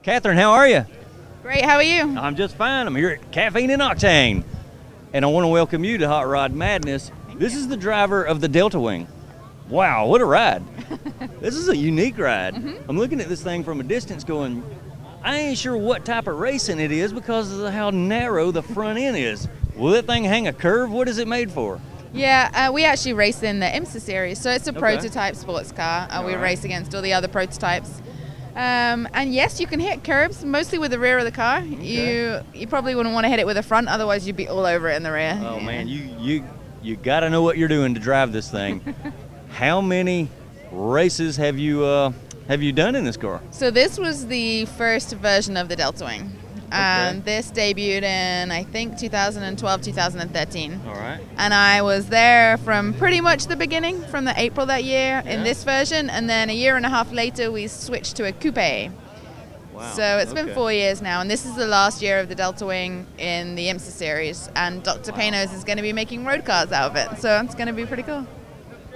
Katherine, how are you? Great, how are you? I'm just fine. I'm here at Caffeine and Octane, and I want to welcome you to Hot Rod Madness. This is the driver of the Delta Wing. Wow, what a ride. This is a unique ride. I'm looking at this thing from a distance going, I ain't sure what type of racing it is because of how narrow the front end is. Will that thing hang a curve? What is it made for? Yeah, we actually race in the IMSA series, so it's a prototype sports car. We race against all the other prototypes. And yes, you can hit curbs, mostly with the rear of the car. You probably wouldn't want to hit it with the front, otherwise you'd be all over it in the rear. Oh man, you got to know what you're doing to drive this thing. How many races have you done in this car? So this was the first version of the Delta Wing. And this debuted in, I think, 2012, 2013. All right. And I was there from pretty much the beginning, from the April that year in this version. And then a year and a half later, we switched to a coupe. Wow. So it's been 4 years now. And this is the last year of the Delta Wing in the IMSA series. And Dr. Panoz is going to be making road cars out of it. So it's going to be pretty cool.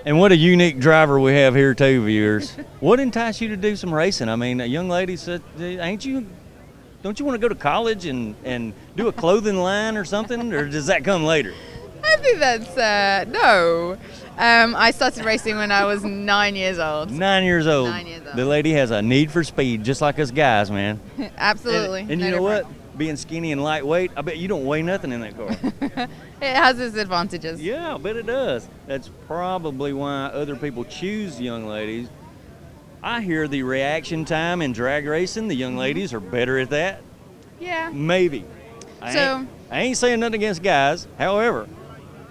And what a unique driver we have here too, viewers. What enticed you to do some racing? I mean, a young lady said, don't you want to go to college and do a clothing line or something, or does that come later? I think that's, no. I started racing when I was 9 years old. 9 years old. 9 years old. The lady has a need for speed, just like us guys, man. Absolutely. And you know what? Being skinny and lightweight, I bet you don't weigh nothing in that car. It has its advantages. Yeah, I bet it does. That's probably why other people choose young ladies. I hear the reaction time in drag racing, the young ladies are better at that. Yeah. Maybe. I ain't saying nothing against guys. However,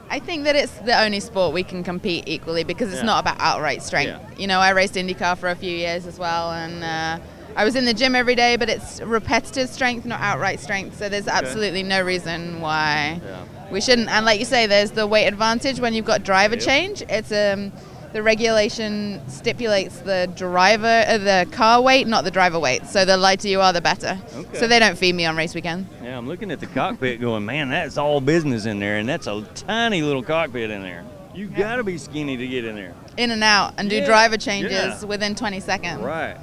I think that it's the only sport we can compete equally because it's not about outright strength. Yeah. You know, I raced IndyCar for a few years as well, and I was in the gym every day, but it's repetitive strength, not outright strength. So there's absolutely no reason why we shouldn't. And like you say, there's the weight advantage when you've got driver change. It's the regulation stipulates the car weight, not the driver weight. So the lighter you are, the better. So they don't feed me on race weekend. Yeah, I'm looking at the cockpit going, man, that's all business in there, and that's a tiny little cockpit in there. You got to be skinny to get in there. In and out, and do driver changes within 20 seconds. Right.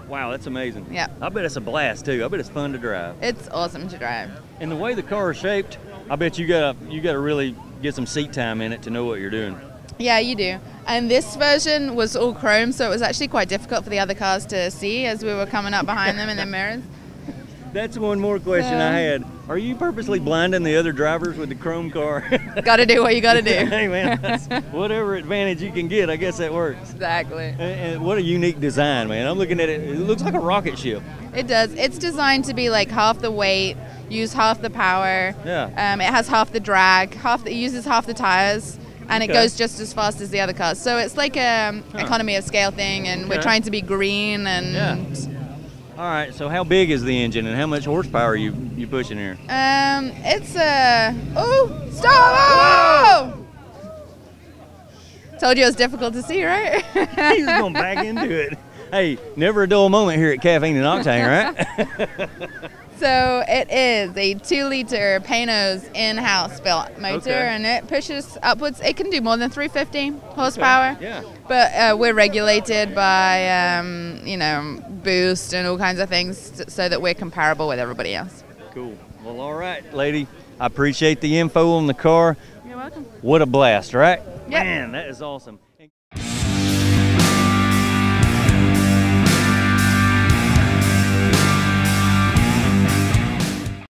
Wow, that's amazing. Yeah. I bet it's a blast too. I bet it's fun to drive. It's awesome to drive. And the way the car is shaped, I bet you gotta really get some seat time in it to know what you're doing. Yeah, you do. And this version was all chrome, so it was actually quite difficult for the other cars to see as we were coming up behind them in the mirrors. That's one more question I had. Are you purposely blinding the other drivers with the chrome car? Got to do what you got to do. Hey man, whatever advantage you can get, I guess that works. Exactly. And what a unique design, man. I'm looking at it. It looks like a rocket ship. It does. It's designed to be like half the weight, use half the power. Yeah. It has half the drag, it uses half the tires. And it goes just as fast as the other cars. So it's like a economy of scale thing, and we're trying to be green and... All right, so how big is the engine and how much horsepower are you pushing here? It's oh, stop! Whoa! Told you it was difficult to see, right? He was going back into it. Hey, never a dull moment here at Caffeine and Octane, right? So it is a 2-liter Panoz in-house built motor, and it pushes upwards. It can do more than 350 horsepower. Yeah. But we're regulated by, boost and all kinds of things so that we're comparable with everybody else. Cool. Well, all right, lady. I appreciate the info on the car. You're welcome. What a blast, right? Yep. Man, that is awesome.